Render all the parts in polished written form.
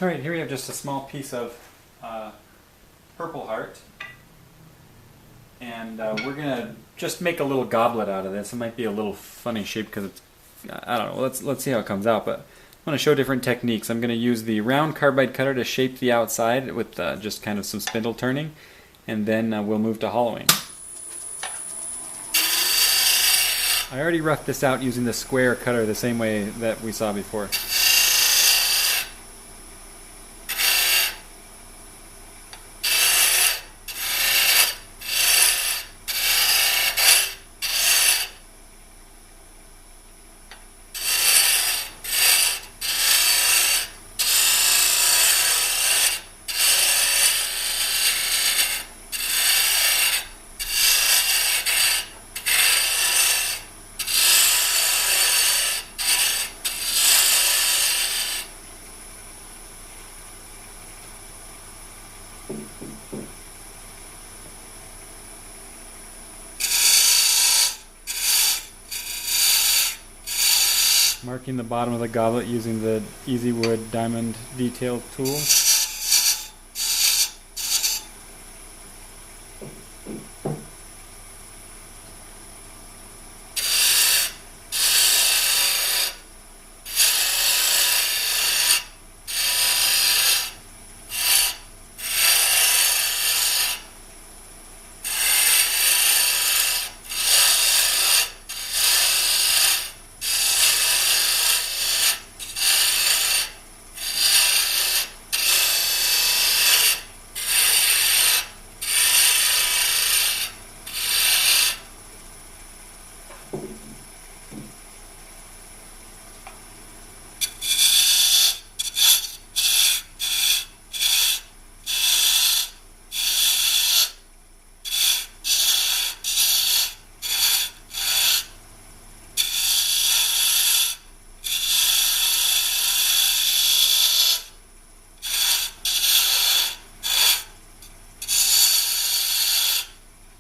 Alright, here we have just a small piece of purple heart, and we're going to just make a little goblet out of this. It might be a little funny shape because it's, I don't know, let's see how it comes out, but I'm going to show different techniques. I'm going to use the round carbide cutter to shape the outside with just kind of some spindle turning, and then we'll move to hollowing. I already roughed this out using the square cutter the same way that we saw before. Marking the bottom of the goblet using the Easy Wood diamond detail tool.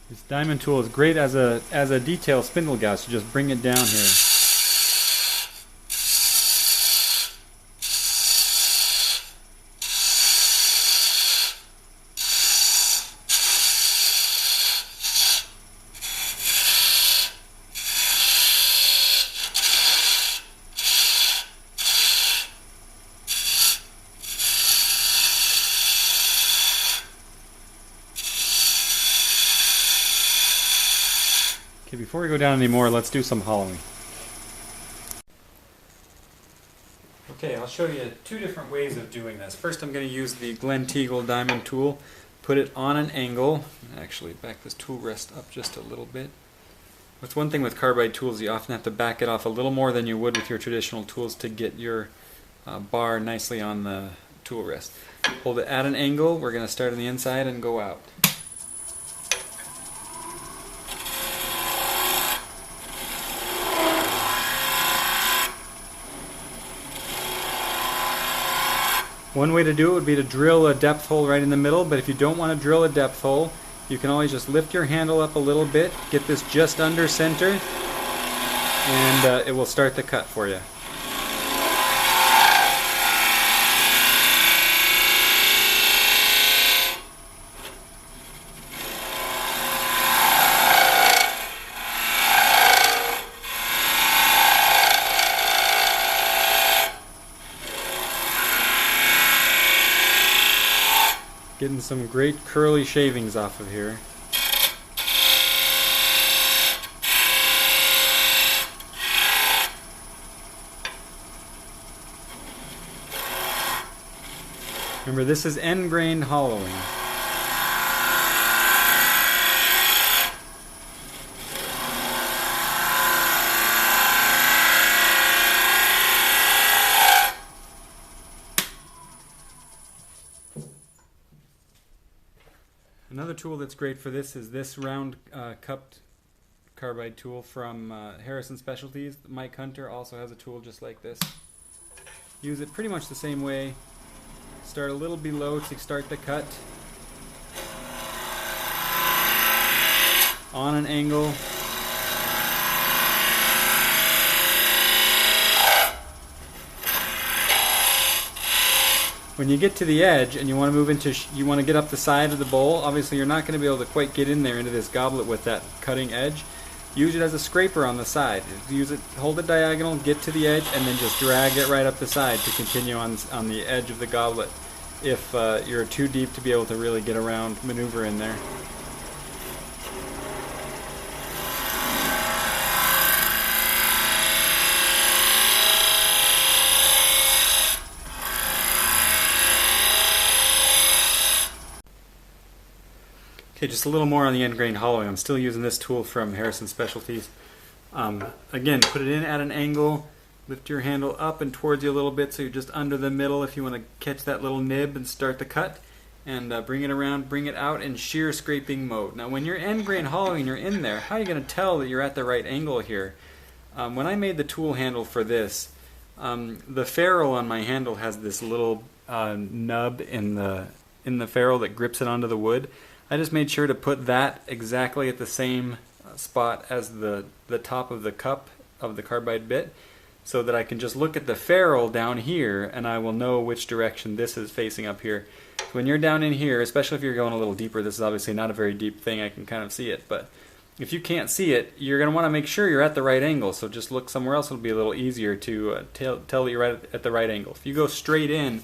This diamond tool is great as a detail spindle gouge. You just bring it down here. Okay, before we go down anymore, let's do some hollowing. Okay, I'll show you two different ways of doing this. First, I'm going to use the Glen Teagle diamond tool, put it on an angle, actually back this tool rest up just a little bit. What's one thing with carbide tools, you often have to back it off a little more than you would with your traditional tools to get your bar nicely on the tool rest. Hold it at an angle, we're going to start on the inside and go out. One way to do it would be to drill a depth hole right in the middle, but if you don't want to drill a depth hole, you can always just lift your handle up a little bit, get this just under center, and it will start the cut for you. Getting some great curly shavings off of here. Remember, this is end-grained hollowing. Another tool that's great for this is this round cupped carbide tool from Harrison Specialties. Mike Hunter also has a tool just like this. Use it pretty much the same way. Start a little below to start the cut. On an angle. When you get to the edge and you want to move into, you want to get up the side of the bowl, obviously you're not going to be able to quite get in there into this goblet with that cutting edge. Use it as a scraper on the side. Use it, hold it diagonal, get to the edge, and then just drag it right up the side to continue on the edge of the goblet if you're too deep to be able to really get around, maneuver in there. Okay, just a little more on the end grain hollowing. I'm still using this tool from Harrison Specialties. Again, put it in at an angle, lift your handle up and towards you a little bit so you're just under the middle if you want to catch that little nib and start the cut. And bring it around, bring it out in shear scraping mode. Now when you're end grain hollowing, you're in there, how are you going to tell that you're at the right angle here? When I made the tool handle for this, the ferrule on my handle has this little nub in the ferrule that grips it onto the wood. I just made sure to put that exactly at the same spot as the top of the cup of the carbide bit, so that I can just look at the ferrule down here and I will know which direction this is facing up here. When you're down in here, especially if you're going a little deeper, this is obviously not a very deep thing, I can kind of see it, but if you can't see it, you're going to want to make sure you're at the right angle, so just look somewhere else. It'll be a little easier to tell that you're at the right angle. If you go straight in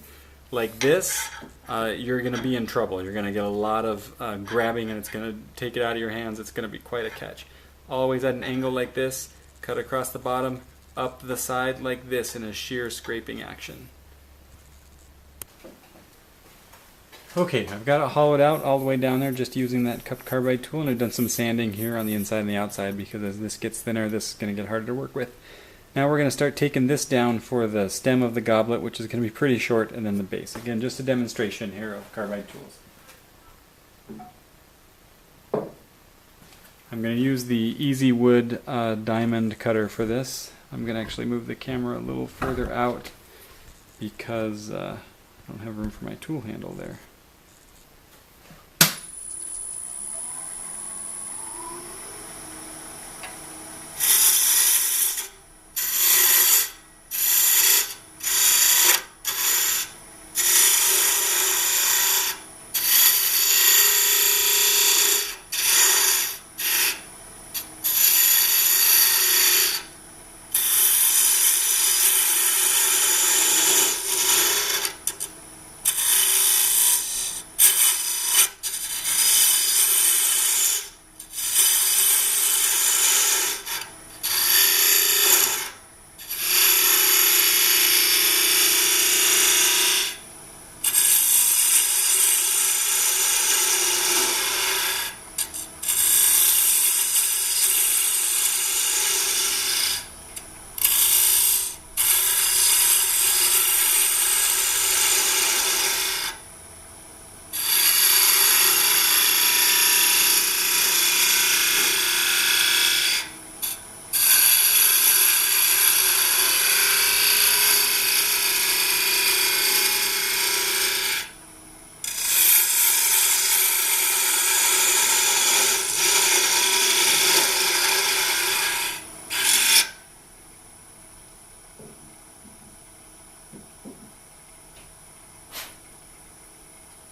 like this, you're going to be in trouble. You're going to get a lot of grabbing and it's going to take it out of your hands. It's going to be quite a catch. Always at an angle like this, cut across the bottom, up the side like this in a shear scraping action. Okay, I've got it hollowed out all the way down there just using that cupped carbide tool, and I've done some sanding here on the inside and the outside because as this gets thinner, this is going to get harder to work with. Now we're going to start taking this down for the stem of the goblet, which is going to be pretty short, and then the base. Again, just a demonstration here of carbide tools. I'm going to use the Easy Wood diamond cutter for this. I'm going to actually move the camera a little further out because I don't have room for my tool handle there.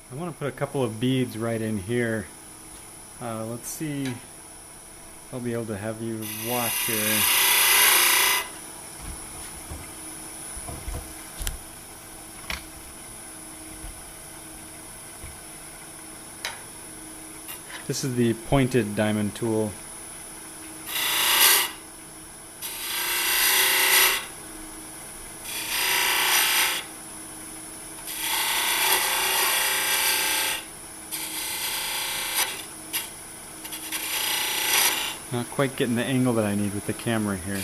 I want to put a couple of beads right in here. Let's see if I'll be able to have you watch here. This is the pointed diamond tool. Not quite getting the angle that I need with the camera here.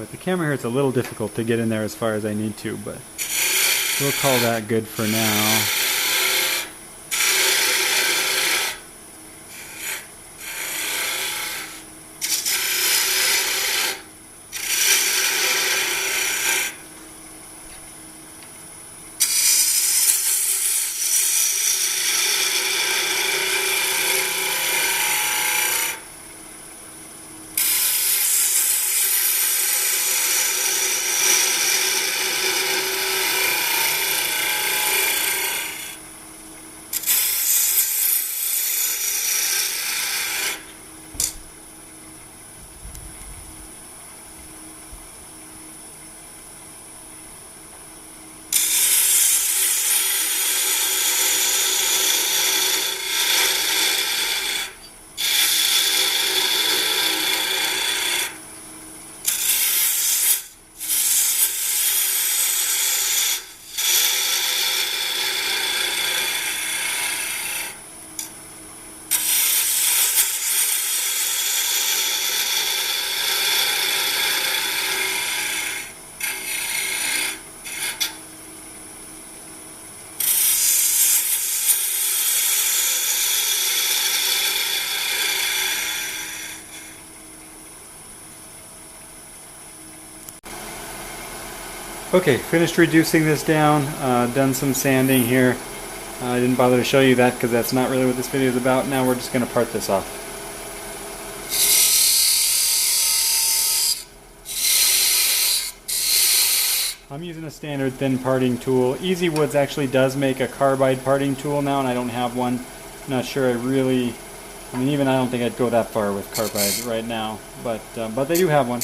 with the camera here, it's a little difficult to get in there as far as I need to, but we'll call that good for now. Okay, finished reducing this down, done some sanding here. I didn't bother to show you that because that's not really what this video is about. Now we're just going to part this off. I'm using a standard thin parting tool. Easy Woods actually does make a carbide parting tool now, and I don't have one. I'm not sure I mean, even I don't think I'd go that far with carbide right now, but they do have one.